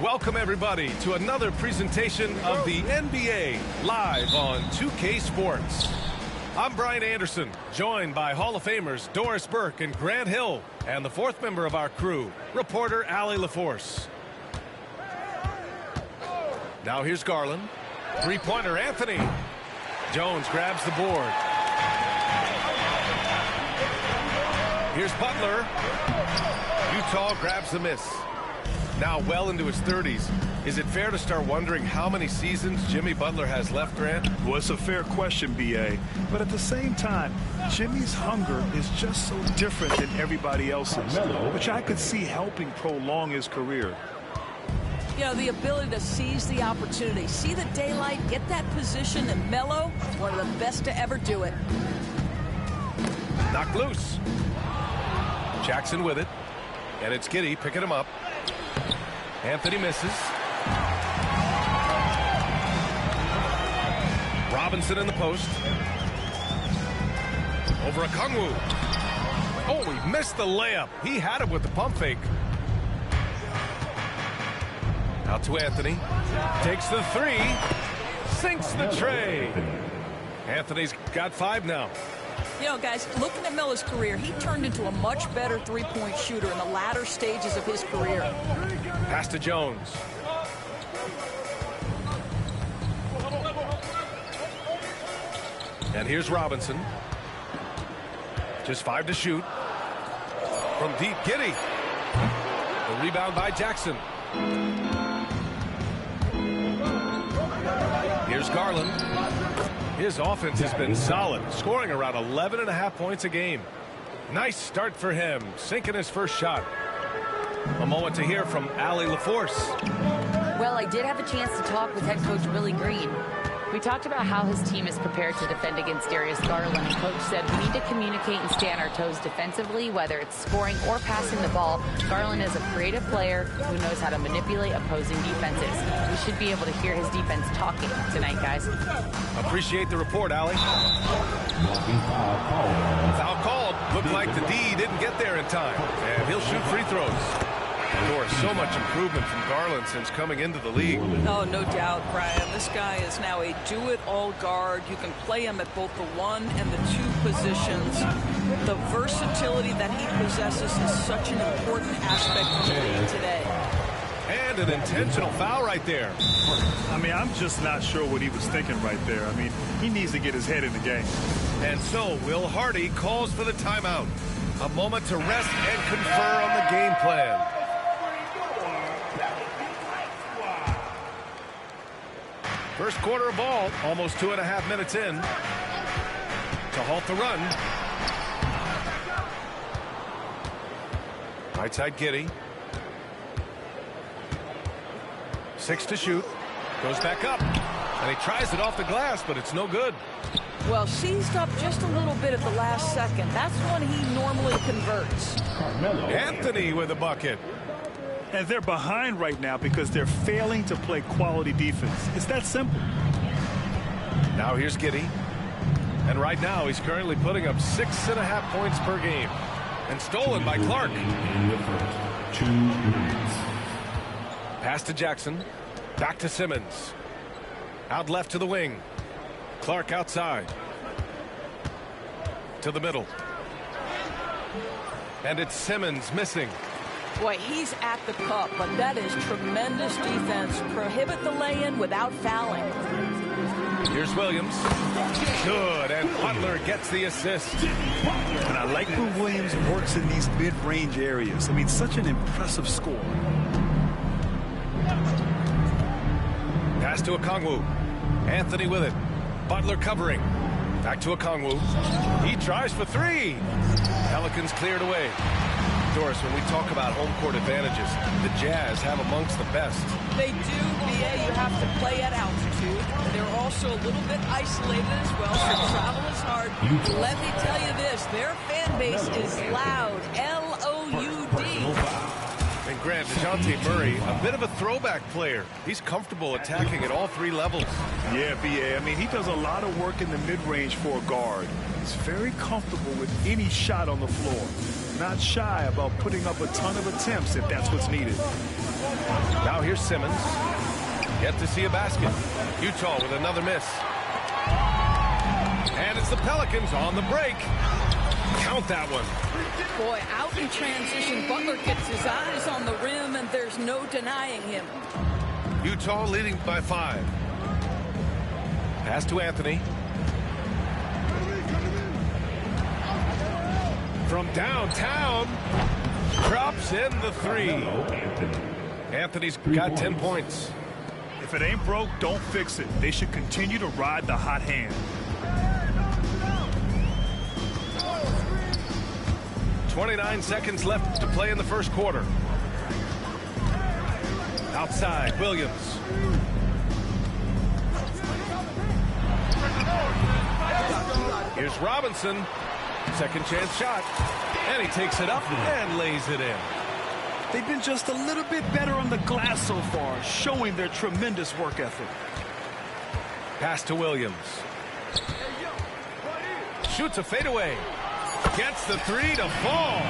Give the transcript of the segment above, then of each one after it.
Welcome, everybody, to another presentation of the NBA live on 2K Sports. I'm Brian Anderson, joined by Hall of Famers Doris Burke and Grant Hill, and the fourth member of our crew, reporter Allie LaForce. Now here's Garland. Three-pointer Anthony. Jones grabs the board. Here's Butler. Utah grabs the miss. Now well into his 30s. Is it fair to start wondering how many seasons Jimmy Butler has left, Grant? Well, it's a fair question, B.A. But at the same time, Jimmy's hunger is just so different than everybody else's, which I could see helping prolong his career. You know, the ability to seize the opportunity, see the daylight, get that position, and Melo, one of the best to ever do it. Knocked loose. Jackson with it. And it's Giddey picking him up. Anthony misses. Robinson in the post. Over Okongwu. Oh, he missed the layup. He had it with the pump fake. Out to Anthony. Takes the three. Sinks the tray. Anthony's got 5 now. You know, guys, looking at Melo's career, he turned into a much better three-point shooter in the latter stages of his career. Pass to Jones. And here's Robinson. Just 5 to shoot. From deep, Giddey. The rebound by Jackson. Here's Garland. His offense has been solid, scoring around 11.5 points a game. Nice start for him, sinking his first shot. A moment to hear from Allie LaForce. Well, I did have a chance to talk with head coach Willie Green. We talked about how his team is prepared to defend against Darius Garland. And coach said we need to communicate and stay on our toes defensively, whether it's scoring or passing the ball. Garland is a creative player who knows how to manipulate opposing defenses. We should be able to hear his defense talking tonight, guys. Appreciate the report, Allie. Foul called. Looked like the D didn't get there in time, and he'll shoot free throws. Of course, so much improvement from Garland since coming into the league. Oh, no doubt, Brian. This guy is now a do-it-all guard. You can play him at both the 1 and the 2 positions. The versatility that he possesses is such an important aspect of the league today. And an intentional foul right there. I mean, I'm just not sure what he was thinking right there. I mean, he needs to get his head in the game. And so Will Hardy calls for the timeout. A moment to rest and confer on the game plan. First quarter of ball, almost 2.5 minutes in. To halt the run. Right side Giddey. 6 to shoot. Goes back up. And he tries it off the glass, but it's no good. Well, seized up just a little bit at the last second. That's when he normally converts. Anthony with a bucket. And they're behind right now because they're failing to play quality defense. It's that simple. Now here's Giddey. And right now he's currently putting up 6.5 points per game. And stolen by Clark. Pass to Jackson. Back to Simmons. Out left to the wing. Clark outside. To the middle. And it's Simmons missing. Boy, he's at the cup, but that is tremendous defense. Prohibit the lay-in without fouling. Here's Williams. Good, and Butler gets the assist. And I like when Williams works in these mid-range areas. I mean, such an impressive score. Pass to Okongwu. Anthony with it. Butler covering. Back to Okongwu. He tries for 3. Pelicans cleared away. Doris, when we talk about home court advantages, the Jazz have amongst the best. They do, B.A. You have to play at altitude. They're also a little bit isolated as well, so travel is hard. Let me tell you this, their fan base is loud. L-O-U-D. And Grant, DeJounte Murray, a bit of a throwback player. He's comfortable attacking at all 3 levels. Yeah, B.A. I mean, he does a lot of work in the mid-range for a guard. He's very comfortable with any shot on the floor. Not shy about putting up a ton of attempts if that's what's needed. Now here's Simmons. Yet to see a basket. Utah with another miss. And it's the Pelicans on the break. Count that one. Boy, out in transition, Butler gets his eyes on the rim, and there's no denying him. Utah leading by 5. Pass to Anthony. From downtown, drops in the 3. Anthony's got 10 points. If it ain't broke, don't fix it. They should continue to ride the hot hand. 29 seconds left to play in the first quarter. Outside, Williams. Here's Robinson. Second chance shot. And he takes it up and lays it in. They've been just a little bit better on the glass so far, showing their tremendous work ethic. Pass to Williams. Shoots a fadeaway. Gets the 3 to fall.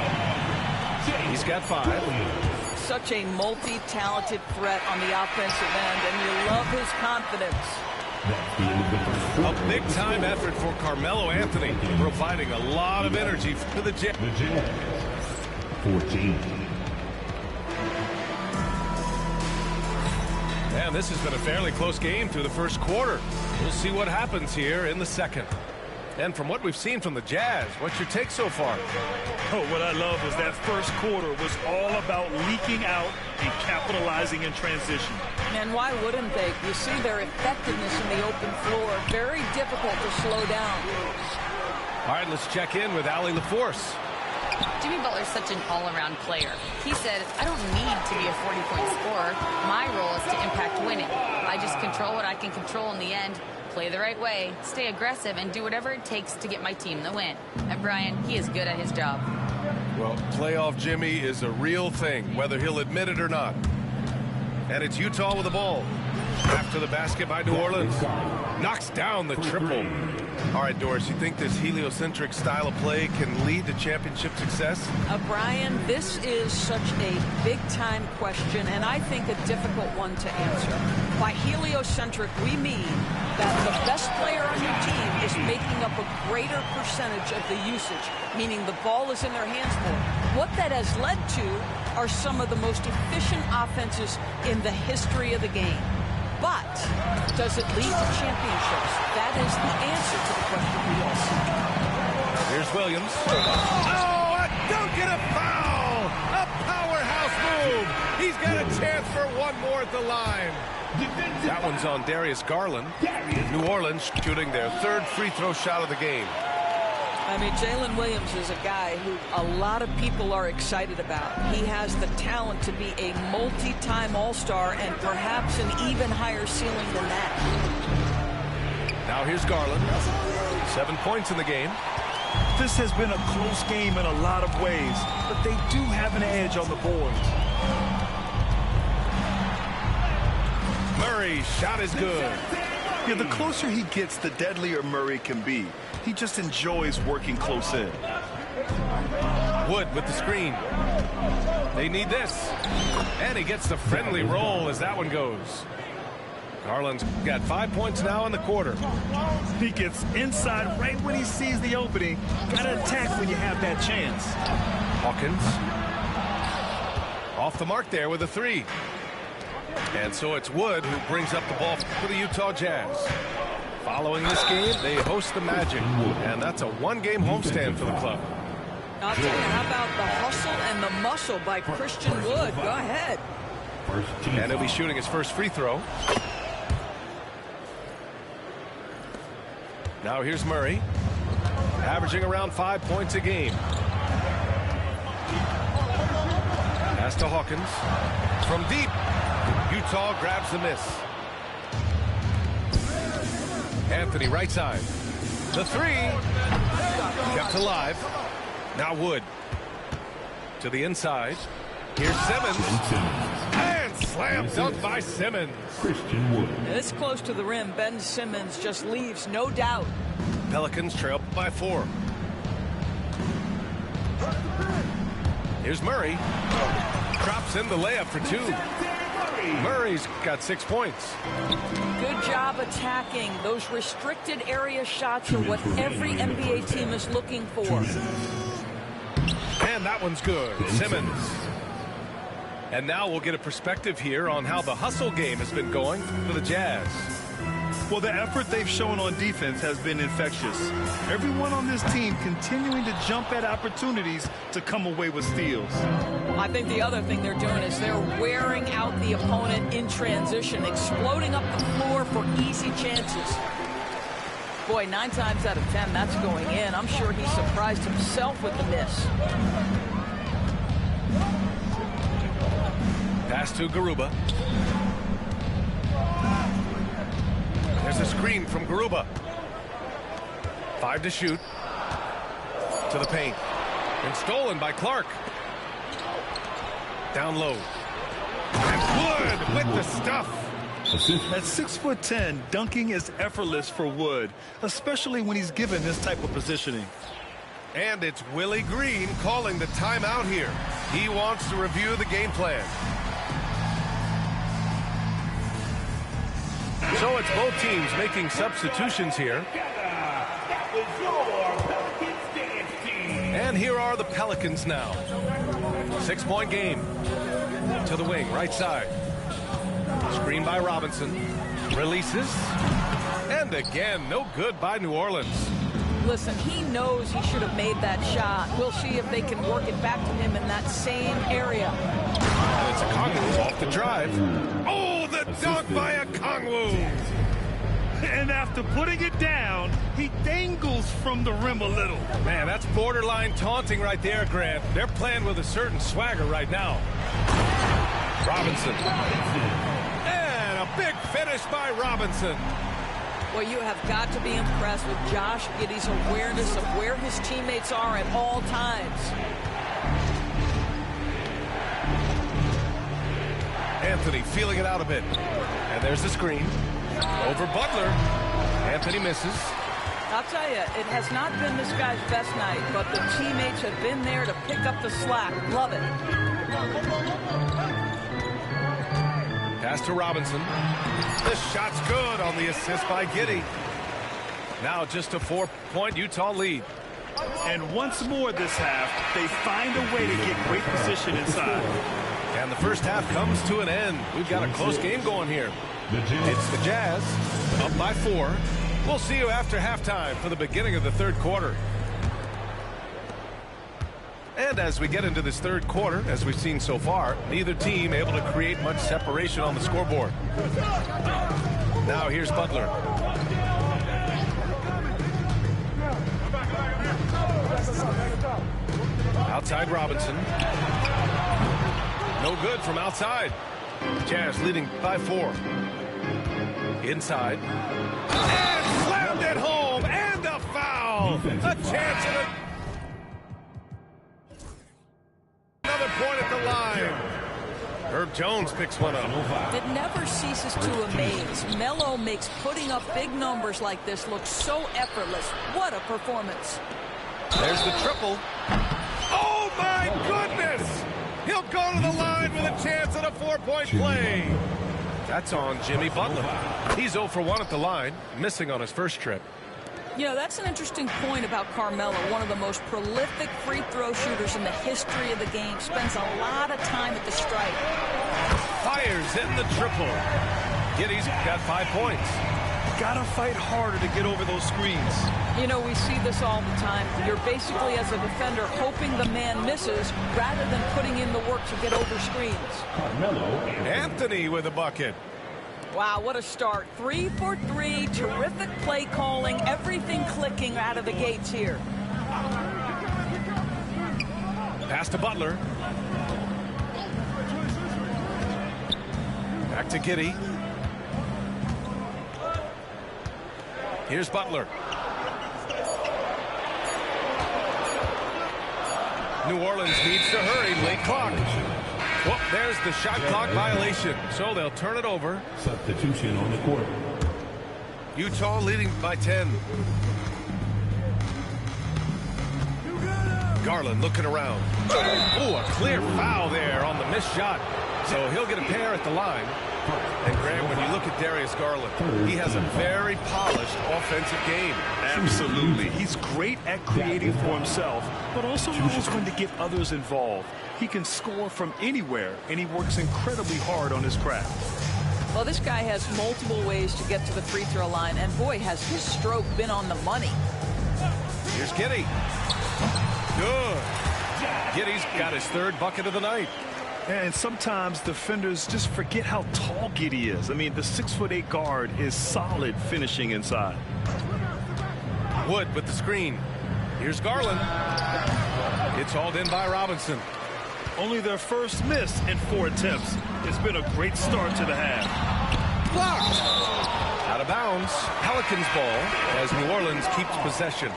He's got 5. Such a multi-talented threat on the offensive end, and you love his confidence. A big-time effort for Carmelo Anthony, providing a lot of energy for the Jazz. 14. And this has been a fairly close game through the first quarter. We'll see what happens here in the second. And from what we've seen from the Jazz, what's your take so far? Oh, what I love was that first quarter was all about leaking out and capitalizing in transition. And why wouldn't they? You see their effectiveness in the open floor. Very difficult to slow down. All right, let's check in with Allie LaForce. Jimmy Butler's such an all-around player. He said, I don't need to be a 40-point scorer. My role is to impact winning. I just control what I can control in the end, play the right way, stay aggressive, and do whatever it takes to get my team the win. And Brian, he is good at his job. Well, playoff Jimmy is a real thing, whether he'll admit it or not. And it's Utah with the ball. After the basket by New Orleans. Knocks down the triple. All right, Doris, you think this heliocentric style of play can lead to championship success? Brian, this is such a big-time question, and I think a difficult one to answer. By heliocentric, we mean that the best player on your team is making up a greater percentage of the usage, meaning the ball is in their hands more. What that has led to are some of the most efficient offenses in the history of the game. But does it lead to championships? That is the answer to the question we all see. Here's Williams. Oh, don't get a foul! A powerhouse move! He's got a chance for one more at the line. That one's on Darius Garland. New Orleans shooting their third free throw shot of the game. I mean, Jalen Williams is a guy who a lot of people are excited about. He has the talent to be a multi-time All-Star and perhaps an even higher ceiling than that. Now here's Garland. 7 points in the game. This has been a close game in a lot of ways, but they do have an edge on the boards. Murray's shot is good. Yeah, the closer he gets, the deadlier Murray can be. He just enjoys working close in. Wood with the screen. They need this. And he gets the friendly roll as that one goes. Garland's got 5 points now in the quarter. He gets inside right when he sees the opening. Gotta attack when you have that chance. Hawkins. Off the mark there with a 3. And so it's Wood who brings up the ball for the Utah Jazz. Following this game, they host the Magic. And that's a one-game homestand for the club. I'll tell you, how about the hustle and the muscle by Christian Wood? Go ahead. And he'll be shooting his first free throw. Now here's Murray, averaging around 5 points a game. Pass to Hawkins. From deep, Utah grabs the miss. Anthony right side. The 3 kept alive. Now Wood to the inside. Here's Simmons. And slam dunk by Simmons. Christian Wood. This close to the rim, Ben Simmons just leaves no doubt. Pelicans trail by 4. Here's Murray. Drops in the layup for 2. Murray's got 6 points. Good job attacking. Those restricted area shots are what every NBA team is looking for. And that one's good. Simmons. And now we'll get a perspective here on how the hustle game has been going for the Jazz. Well, the effort they've shown on defense has been infectious. Everyone on this team continuing to jump at opportunities to come away with steals. I think the other thing they're doing is they're wearing out the opponent in transition, exploding up the floor for easy chances. Boy, 9 times out of 10, that's going in. I'm sure he surprised himself with the miss. Pass to Garuba. There's a screen from Garuba. 5 to shoot. To the paint. And stolen by Clark. Down low. And Wood with the stuff. At 6'10", dunking is effortless for Wood, especially when he's given this type of positioning. And it's Willie Green calling the timeout here. He wants to review the game plan. So it's both teams making substitutions here. And here are the Pelicans now. 6-point game. To the wing, right side. Screen by Robinson. Releases. And again, no good by New Orleans. Listen, he knows he should have made that shot. We'll see if they can work it back to him in that same area. And it's Okongwu off the drive. Oh, the dunk by Okongwu. And after putting it down, he dangles from the rim a little. Man, that's borderline taunting right there, Grant. They're playing with a certain swagger right now. Robinson. And a big finish by Robinson. Well, you have got to be impressed with Josh Giddey's awareness of where his teammates are at all times. Anthony feeling it out a bit. And there's the screen. Over Butler. Anthony misses. I'll tell you, it has not been this guy's best night, but the teammates have been there to pick up the slack. Love it. Pass to Robinson. The shot's good on the assist by Giddey. Now just a 4-point Utah lead. And once more this half, they find a way to get great position inside. And the first half comes to an end. We've got a close game going here. It's the Jazz up by 4. We'll see you after halftime for the beginning of the third quarter. And as we get into this third quarter, as we've seen so far, neither team able to create much separation on the scoreboard. Now here's Butler. Outside Robinson. No good from outside. Jazz leading by 4. Inside. And slammed it home. And a foul. A chance at another point at the line. Herb Jones picks one up. It never ceases to amaze. Melo makes putting up big numbers like this look so effortless. What a performance. There's the triple. Oh, my goodness. He'll go to the line with a chance at a 4-point play. That's on Jimmy Butler. He's 0 for 1 at the line, missing on his first trip. You know, that's an interesting point about Carmelo, one of the most prolific free throw shooters in the history of the game. Spends a lot of time at the stripe. Fires in the triple. Giddey's got 5 points. Gotta fight harder to get over those screens. You know, we see this all the time. You're basically, as a defender, hoping the man misses rather than putting in the work to get over screens. Anthony with a bucket. Wow, what a start. 3 for 3. Terrific play calling. Everything clicking out of the gates here. Pass to Butler. Back to Giddey. Here's Butler. New Orleans needs to hurry. Late clock. Well, there's the shot clock violation. So they'll turn it over. Substitution on the court. Utah leading by 10. Garland looking around. Oh, a clear foul there on the missed shot. So he'll get a pair at the line. And Graham, when you look at Darius Garland, he has a very polished offensive game. Absolutely. He's great at creating for himself, but also knows when to get others involved. He can score from anywhere, and he works incredibly hard on his craft. Well, this guy has multiple ways to get to the free throw line, and boy, has his stroke been on the money. Here's Giddey. Good. Giddey's got his third bucket of the night. And sometimes defenders just forget how tall Giddey is. I mean, the 6'8" guard is solid finishing inside. Wood with the screen. Here's Garland. It's hauled in by Robinson. Only their first miss in 4 attempts. It's been a great start to the half. Blocked. Out of bounds. Pelicans ball as New Orleans keeps possession.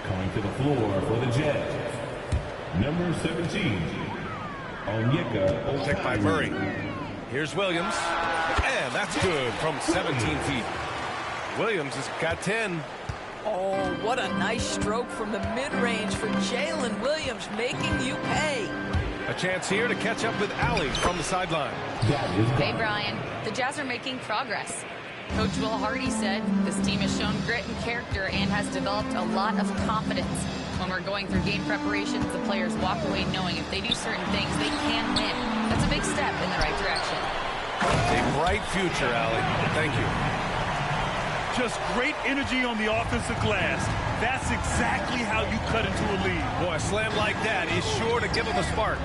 Coming to the floor for the Jazz, number 17, Onyeka. Picked by Murray. Here's Williams. And that's good from 17 feet. Williams has got 10. Oh, what a nice stroke from the mid-range for Jalen Williams, making you pay. A chance here to catch up with Allie from the sideline. Hey, Brian. The Jazz are making progress. Coach Will Hardy said this team has shown grit and character and has developed a lot of confidence. When we're going through game preparations, the players walk away knowing if they do certain things, they can win. That's a big step in the right direction. A bright future, Allie. Thank you. Just great energy on the offensive glass. That's exactly how you cut into a lead. Boy, a slam like that is sure to give him a spark.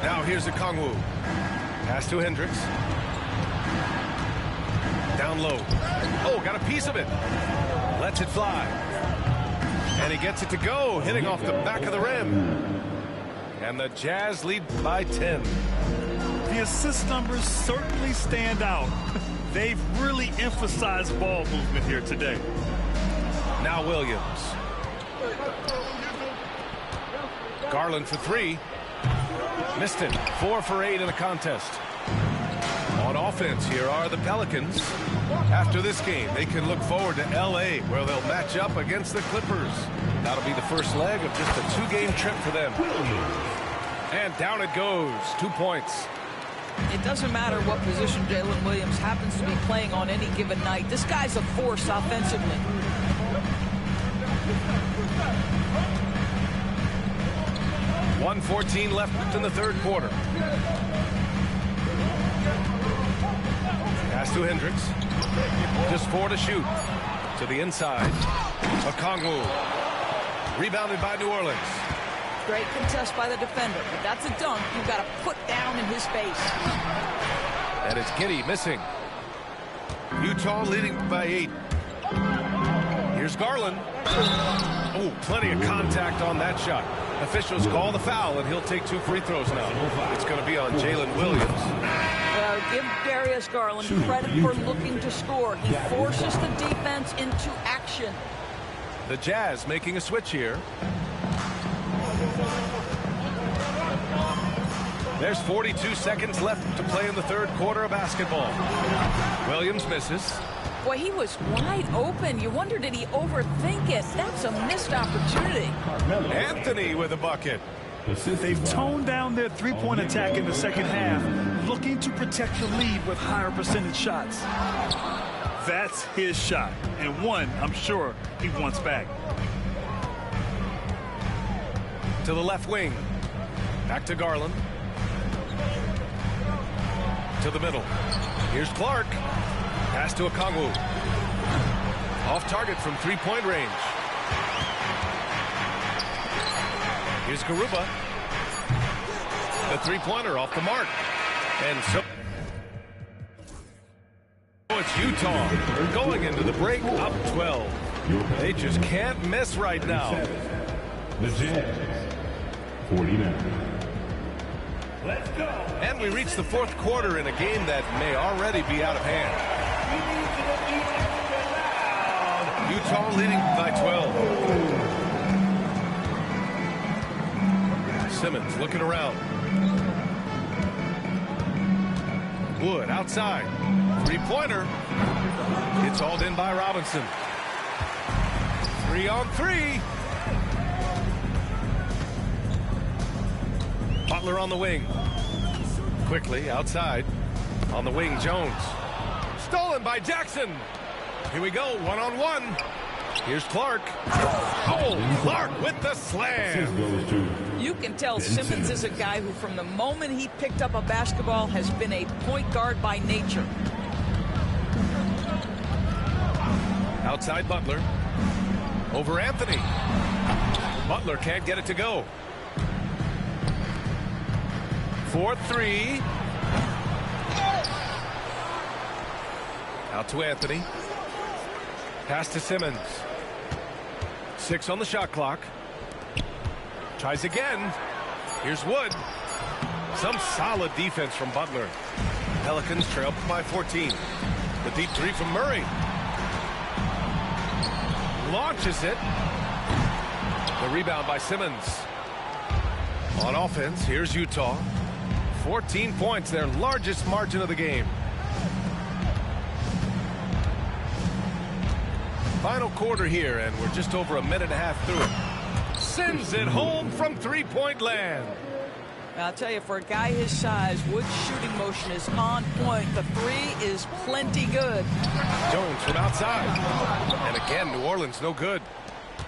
Now here's Okongwu. Pass to Hendricks. Down low. Oh, got a piece of it. Lets it fly. And he gets it to go, hitting off the back of the rim. And the Jazz lead by 10. The assist numbers certainly stand out. They've really emphasized ball movement here today. Now Williams. Garland for 3. Missed it. 4 for 8 in the contest. On offense, here are the Pelicans. After this game, they can look forward to L.A., where they'll match up against the Clippers. That'll be the first leg of just a 2-game trip for them. And down it goes. 2 points. It doesn't matter what position Jalen Williams happens to be playing on any given night. This guy's a force offensively. .114 left in the third quarter. Pass to Hendricks. Just 4 to shoot. To the inside. Okongwu. Rebounded by New Orleans. Great contest by the defender. But that's a dunk you've got to put down in his face. And it's Giddey missing. Utah leading by 8. Here's Garland. Oh, plenty of contact on that shot. Officials call the foul, and he'll take 2 free throws now. It's going to be on Jalen Williams. Give Darius Garland credit for looking to score. He forces the defense into action. The Jazz making a switch here. There's 42 seconds left to play in the third quarter of basketball. Williams misses. Boy, he was wide open. You wonder, did he overthink it? That's a missed opportunity. Anthony with a bucket. They've toned down their three-point attack in the second half, looking to protect the lead with higher percentage shots. That's his shot, and one I'm sure he wants back. To the left wing. Back to Garland. To the middle. Here's Clark. Pass to Okongwu. Off target from 3-point range. Here's Garuba. The 3-pointer off the mark. And so it's Utah going into the break up 12. They just can't miss right now. The Jazz, 49. Let's go. And we reach the fourth quarter in a game that may already be out of hand. Utah leading by 12. Simmons looking around. Wood outside. 3-pointer. It's hauled in by Robinson. 3-on-3. Butler on the wing. Quickly outside. On the wing, Jones. Stolen by Jackson. Here we go, one-on-one. Here's Clark. Oh, Clark with the slam. You can tell Simmons is a guy who, from the moment he picked up a basketball, has been a point guard by nature. Outside Butler. Over Anthony. Butler can't get it to go. 4-3. Out to Anthony. Pass to Simmons. 6 on the shot clock. Tries again. Here's Wood. Some solid defense from Butler. Pelicans trail by 14. The deep three from Murray. Launches it. The rebound by Simmons. On offense, here's Utah. 14 points, their largest margin of the game. Final quarter here, and we're just over a minute and a half through it. Sends it home from three-point land. I'll tell you, for a guy his size, Wood's shooting motion is on point. The three is plenty good. Jones from outside. And again, New Orleans no good.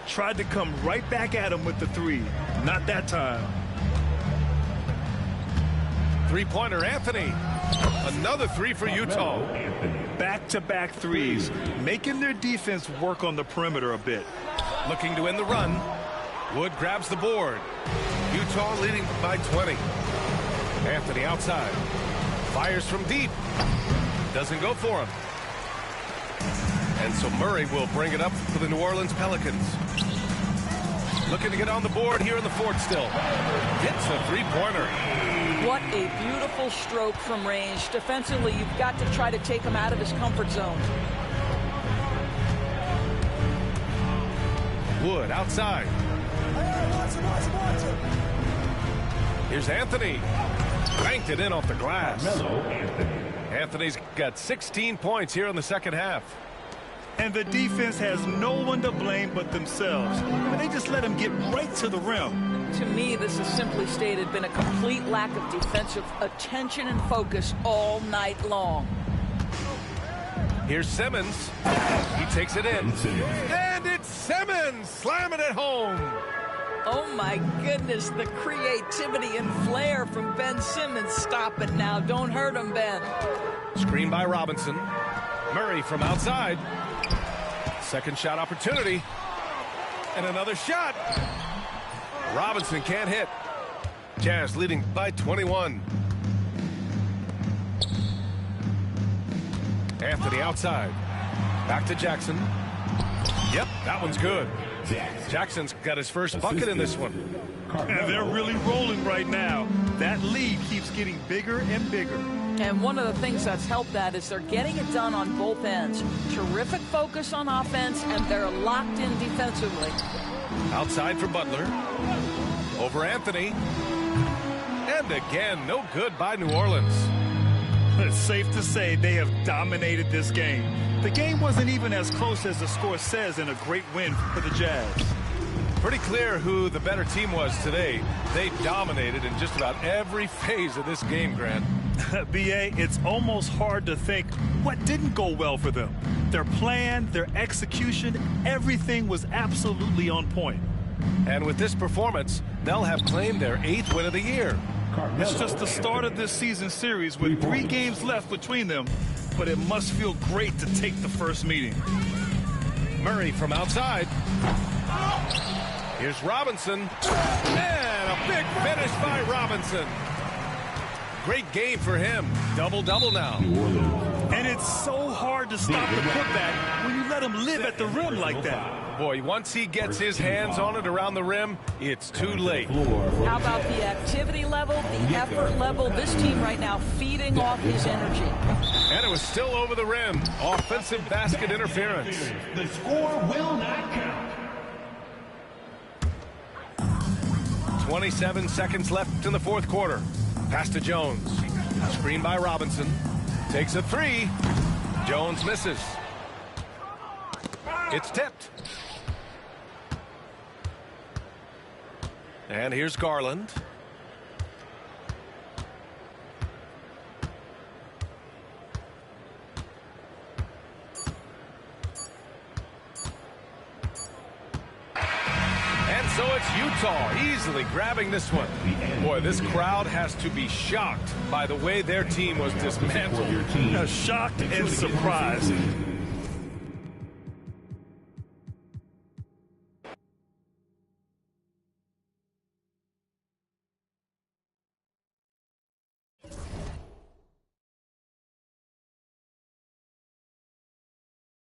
Tried to come right back at him with the three. Not that time. Three-pointer, Anthony. Another three for Utah. Back-to-back threes, making their defense work on the perimeter a bit. Looking to end the run. Wood grabs the board. Utah leading by 20. Anthony outside. Fires from deep. Doesn't go for him. And so Murray will bring it up for the New Orleans Pelicans. Looking to get on the board here in the fourth still. Hits a three-pointer. What a beautiful stroke from range. Defensively, you've got to try to take him out of his comfort zone. Wood outside. Here's Anthony. Banked it in off the glass. Anthony's got 16 points here in the second half. And the defense has no one to blame but themselves. And they just let him get right to the rim. To me, this has simply stated been a complete lack of defensive attention and focus all night long. Here's Simmons. He takes it in. And it's Simmons slamming it home. Oh my goodness, the creativity and flair from Ben Simmons. Stop it now. Don't hurt him, Ben. Screen by Robinson. Murray from outside. Second shot opportunity. And another shot. Robinson can't hit. Jazz leading by 21. Anthony outside. Back to Jackson. Yep, that one's good. Jackson's got his first bucket in this one. And they're really rolling right now. That lead keeps getting bigger and bigger. And one of the things that's helped that is they're getting it done on both ends. Terrific focus on offense, and they're locked in defensively. Outside for Butler. Over Anthony. And again, no good by New Orleans. It's safe to say they have dominated this game. The game wasn't even as close as the score says in a great win for the Jazz. Pretty clear who the better team was today. They dominated in just about every phase of this game, Grant. B.A., it's almost hard to think what didn't go well for them. Their plan, their execution, everything was absolutely on point. And with this performance, they'll have claimed their 8th win of the year. It's just the start of this season series with 3 games left between them, but it must feel great to take the first meeting. Murray from outside. Here's Robinson. And a big finish by Robinson. Great game for him. Double-double now. And it's so hard to stop the putback when you let him live at the rim like that. Boy, once he gets his hands on it around the rim, it's too late. How about the activity level, the effort level? This team right now feeding off his energy. And it was still over the rim. Offensive basket interference. The score will not count. 27 seconds left in the fourth quarter. Pass to Jones. Screen by Robinson. Takes a three. Jones misses. It's tipped. And here's Garland. So it's Utah easily grabbing this one. Boy, this crowd has to be shocked by the way their team was dismantled. Shocked and surprised.